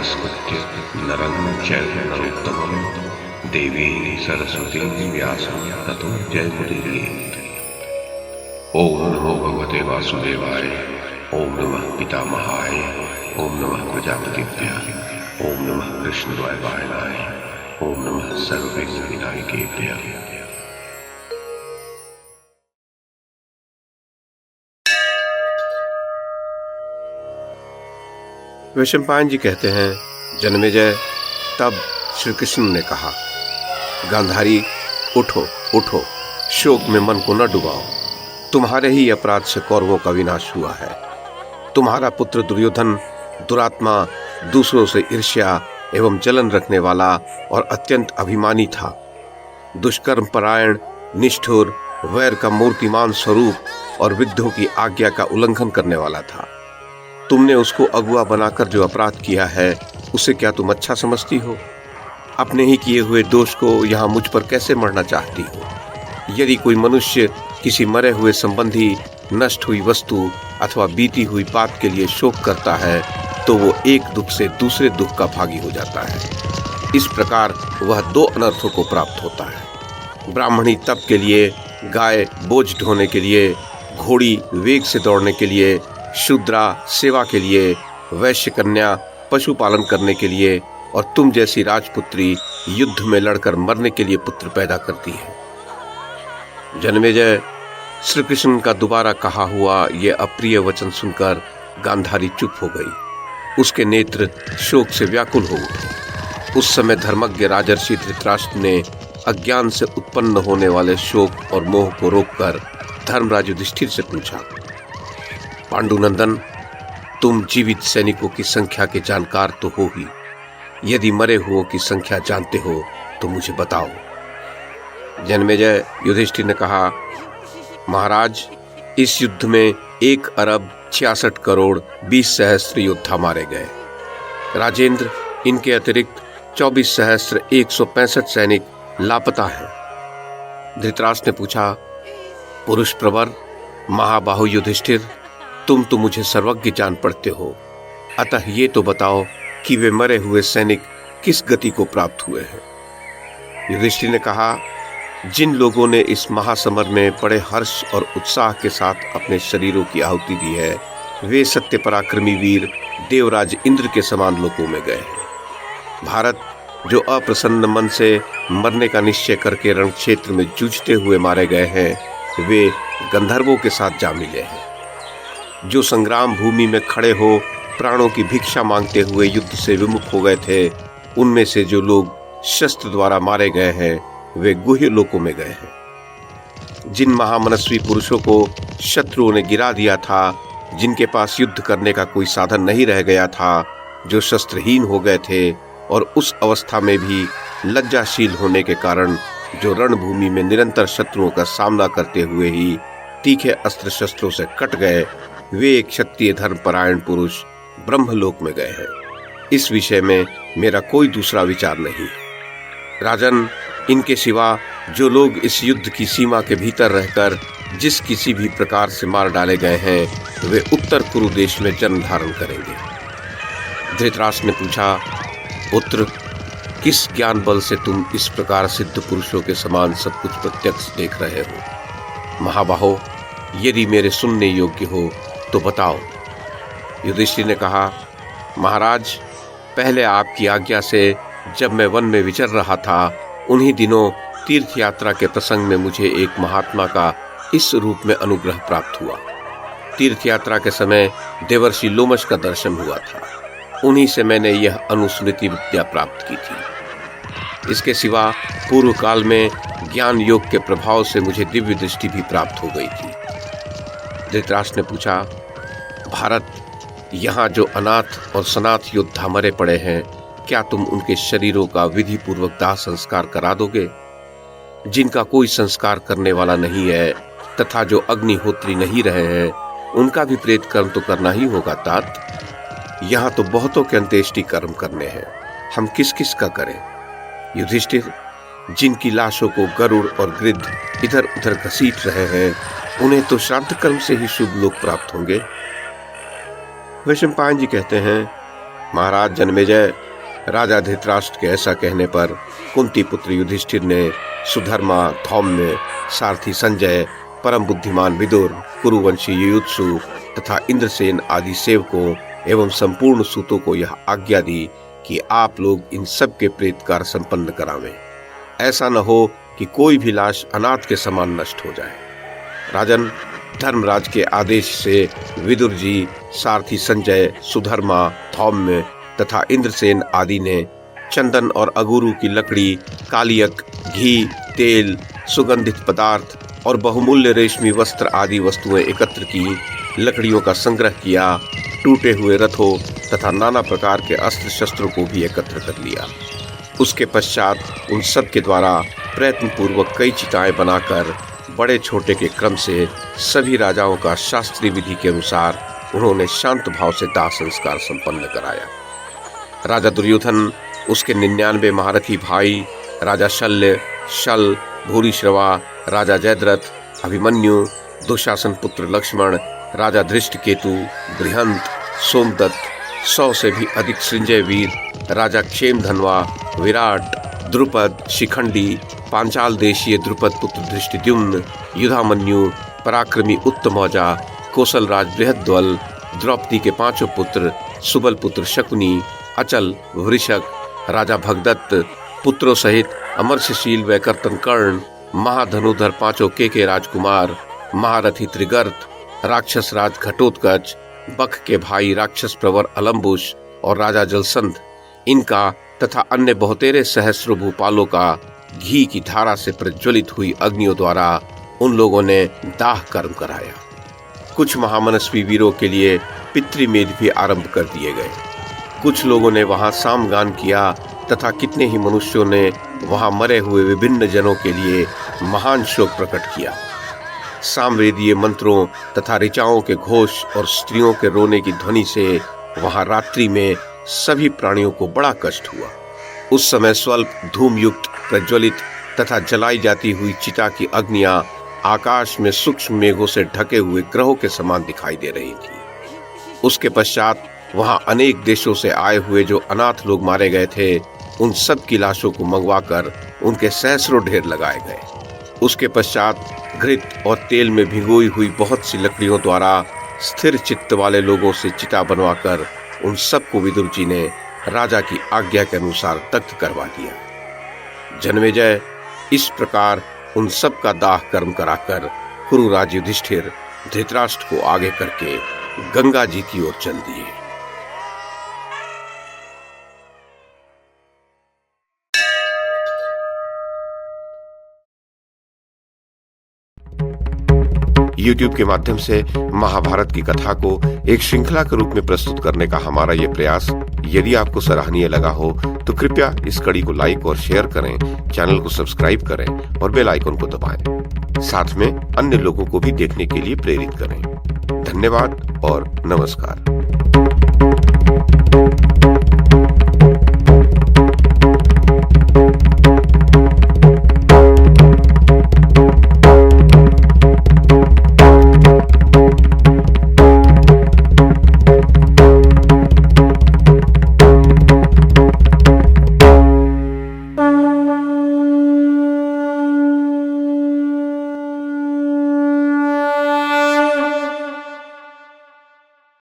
नमस्कृत्य नरं चैव नरोत्तमं देवीं सरस्वतीं व्यासं ततो जयमुदीरयेत्। ओम नमो भगवते वासुदेवाय, ओम नमः पितामहाय, ओम नमः प्रजापतिभ्यः, ओम नमः कृष्णद्वैपायनाय, ओम नमः सर्वविघ्नविनायकेभ्यः। वैशंपायन जी कहते हैं, जन्मेजय, तब श्री कृष्ण ने कहा, गांधारी उठो उठो, शोक में मन को न डुबाओ। तुम्हारे ही अपराध से कौरवों का विनाश हुआ है। तुम्हारा पुत्र दुर्योधन दुरात्मा, दूसरों से ईर्ष्या एवं जलन रखने वाला और अत्यंत अभिमानी था। दुष्कर्म परायण, निष्ठुर, वैर का मूर्तिमान स्वरूप और विद्धों की आज्ञा का उल्लंघन करने वाला था। तुमने उसको अगुआ बनाकर जो अपराध किया है, उसे क्या तुम अच्छा समझती हो? अपने ही किए हुए दोष को यहाँ मुझ पर कैसे मढ़ना चाहती हो? यदि कोई मनुष्य किसी मरे हुए संबंधी, नष्ट हुई वस्तु अथवा बीती हुई बात के लिए शोक करता है, तो वो एक दुख से दूसरे दुख का भागी हो जाता है। इस प्रकार वह दो अनर्थों को प्राप्त होता है। ब्राह्मणी तप के लिए, गाय बोझ ढोने के लिए, घोड़ी वेग से दौड़ने के लिए, शूद्रा सेवा के लिए, वैश्य कन्या पशुपालन करने के लिए और तुम जैसी राजपुत्री युद्ध में लड़कर मरने के लिए पुत्र पैदा करती है। जन्मेजय, श्री कृष्ण का दोबारा कहा हुआ यह अप्रिय वचन सुनकर गांधारी चुप हो गई। उसके नेत्र शोक से व्याकुल हो उठे। उस समय धर्मज्ञ राजर्षि धृतराष्ट्र ने अज्ञान से उत्पन्न होने वाले शोक और मोह को रोककर धर्मराज युधिष्ठिर से पूछा, पांडुनंदन, तुम जीवित सैनिकों की संख्या के जानकार तो हो ही। यदि मरे हुओं की संख्या जानते हो तो मुझे बताओ। जन्मेजय, युधिष्ठिर ने कहा, महाराज, इस युद्ध में 1,66,20,00,000 योद्धा मारे गए। राजेंद्र, इनके अतिरिक्त 24,165 सैनिक लापता हैं। धृतराष्ट्र ने पूछा, पुरुष प्रवर, महाबाहु युधिष्ठिर, तुम तो मुझे सर्वज्ञ जान पड़ते हो, अतः ये तो बताओ कि वे मरे हुए सैनिक किस गति को प्राप्त हुए हैं। युधिष्ठिर ने कहा, जिन लोगों ने इस महासमर में बड़े हर्ष और उत्साह के साथ अपने शरीरों की आहुति दी है, वे सत्य पराक्रमी वीर देवराज इंद्र के समान लोकों में गए हैं। भारत, जो अप्रसन्न मन से मरने का निश्चय करके रण क्षेत्र में जूझते हुए मारे गए हैं, वे गंधर्वों के साथ जा मिले हैं। जो संग्राम भूमि में खड़े हो प्राणों की भिक्षा मांगते हुए युद्ध से विमुख हो गए थे, उनमें से जो लोग शस्त्र द्वारा मारे गए हैं, वे गुह्य लोकों में गए हैं। जिन महामनस्वी पुरुषों को शत्रुओं ने गिरा दिया था, जिनके पास युद्ध करने का कोई साधन नहीं रह गया था, जो शस्त्रहीन हो गए थे और उस अवस्था में भी लज्जाशील होने के कारण जो रणभूमि में निरंतर शत्रुओं का सामना करते हुए ही तीखे अस्त्र शस्त्रों से कट गए, वे क्षत्रिय धर्मपरायण पुरुष ब्रह्मलोक में गए हैं। इस विषय में मेरा कोई दूसरा विचार नहीं। राजन, इनके सिवा जो लोग इस युद्ध की सीमा के भीतर रहकर जिस किसी भी प्रकार से मार डाले गए हैं, वे उत्तर कुरु देश में जन्म धारण करेंगे। धृतराष्ट्र ने पूछा, पुत्र, किस ज्ञान बल से तुम इस प्रकार सिद्ध पुरुषों के समान सब कुछ प्रत्यक्ष देख रहे हो? महाबाहो, यदि मेरे सुनने योग्य हो तो बताओ। युधिष्ठिर ने कहा, महाराज, पहले आपकी आज्ञा से जब मैं वन में विचर रहा था, उन्हीं दिनों तीर्थ यात्रा के प्रसंग में मुझे एक महात्मा का इस रूप में अनुग्रह प्राप्त हुआ। तीर्थ यात्रा के समय देवर्षि लोमश का दर्शन हुआ था। उन्हीं से मैंने यह अनुस्मृति विद्या प्राप्त की थी। इसके सिवा पूर्व काल में ज्ञान योग के प्रभाव से मुझे दिव्य दृष्टि भी प्राप्त हो गई थी। धृतराष्ट्र ने पूछा, भारत, यहाँ जो अनाथ और सनाथ योद्धा मरे पड़े हैं, क्या तुम उनके शरीरों का विधि पूर्वक दाह संस्कार करा दोगे? जिनका कोई संस्कार करने वाला नहीं है तथा जो अग्निहोत्री नहीं रहे हैं, उनका भी प्रेत कर्म तो करना ही होगा तात। यहाँ तो बहुतों के अंत्येष्टि कर्म करने हैं, हम किस किस का करें? युधिष्ठिर, जिनकी लाशों को गरुड़ और गिद्ध इधर उधर घसीट रहे हैं, उन्हें तो श्राद्ध कर्म से ही शुभ लोक प्राप्त होंगे। वैशंपायन जी कहते हैं, महाराज जन्मेजय, राजा धृतराष्ट्र के ऐसा कहने पर कुंती पुत्र युधिष्ठिर ने सुधर्मा, धौम्य, सारथी संजय, परम बुद्धिमान विदुर, कुरुवंशी युयुत्सु तथा इंद्रसेन आदि सेवकों एवं संपूर्ण सूतों को यह आज्ञा दी कि आप लोग इन सब के प्रेत कार्य संपन्न करावें। ऐसा न हो कि कोई भी लाश अनाथ के समान नष्ट हो जाए। राजन, धर्मराज के आदेश से विदुर जी, सारथी संजय, सुधर्मा, धौम्य तथा इंद्रसेन आदि ने चंदन और अगुरु की लकड़ी, कालियक, घी, तेल, सुगंधित पदार्थ और बहुमूल्य रेशमी वस्त्र आदि वस्तुएं एकत्र की, लकड़ियों का संग्रह किया, टूटे हुए रथों तथा नाना प्रकार के अस्त्र शस्त्रों को भी एकत्र कर लिया। उसके पश्चात उन सब के द्वारा प्रयत्न पूर्वक कई चिताएं बनाकर बड़े छोटे के क्रम से सभी राजाओं का शास्त्रीय विधि के अनुसार उन्होंने शांत भाव से दाह संस्कार संपन्न कराया। राजा दुर्योधन, उसके 99 महारथी भाई, राजा शल्य, शल, भूरिश्रवा, राजा जयद्रथ, अभिमन्यु, दुशासन पुत्र लक्ष्मण, राजा धृष्टकेतु, बृहंत, सोमदत्त, 100 से भी अधिक संजय वीर, राजा क्षेमधनवा, विराट, द्रुपद, शिखंडी, पांचाल देशीय द्रुपद पुत्र धृष्टद्युम्न, युधामन्यु, पराक्रमी उत्तमौजा, कौशल राज बृहद्वल, द्रौपदी के 5 पुत्र, सुबल पुत्र शकुनी, अचल, वृषक, राजा भगदत्त पुत्रों सहित अमरशशील वैकर्तन कर्ण, महाधनुधर 5 के राजकुमार, महारथी त्रिगर्त, राक्षस राज घटोत्कच, बक के भाई राक्षस प्रवर अलम्बुश और राजा जलसंध, इनका तथा अन्य बहुतेरे सहस्र भूपालों का घी की धारा से प्रज्वलित हुई अग्नियों द्वारा उन लोगों ने दाह कर्म कराया। कुछ महामनस्वी वीरों के लिए पितृमेध भी आरंभ कर दिए गए। कुछ लोगों ने वहां सामगान किया तथा कितने ही मनुष्यों ने वहां मरे हुए विभिन्न जनों के लिए महान शोक प्रकट किया। सामवेदीय मंत्रों तथा ऋचाओं के घोष और स्त्रियों के रोने की ध्वनि से वहां रात्रि में सभी प्राणियों को बड़ा कष्ट हुआ। उस समय स्वल्प धूमयुक्त प्रज्वलित तथा जलाई जाती हुई चिता की अग्नियां आकाश में सूक्ष्म मेघों से ढके हुए ग्रहों के समान दिखाई दे रही थी। उसके पश्चात वहां अनेक देशों से आए हुए जो अनाथ लोग मारे गए थे, उन सब की लाशों को मंगवाकर उनके सहस्रों ढेर लगाए गए। उसके पश्चात घृत और तेल में भिगोई हुई बहुत सी लकड़ियों द्वारा स्थिर चित्त वाले लोगों से चिता बनवाकर उन सबको विदुर जी ने राजा की आज्ञा के अनुसार दग्ध करवा दिया। जन्मेजय, इस प्रकार उन सब का दाह कर्म कराकर कुरुराज युधिष्ठिर धृतराष्ट्र को आगे करके गंगा जी की ओर चल दिए। YouTube के माध्यम से महाभारत की कथा को एक श्रृंखला के रूप में प्रस्तुत करने का हमारा ये प्रयास यदि आपको सराहनीय लगा हो तो कृपया इस कड़ी को लाइक और शेयर करें, चैनल को सब्सक्राइब करें और बेल आइकन को दबाएं। साथ में अन्य लोगों को भी देखने के लिए प्रेरित करें। धन्यवाद और नमस्कार।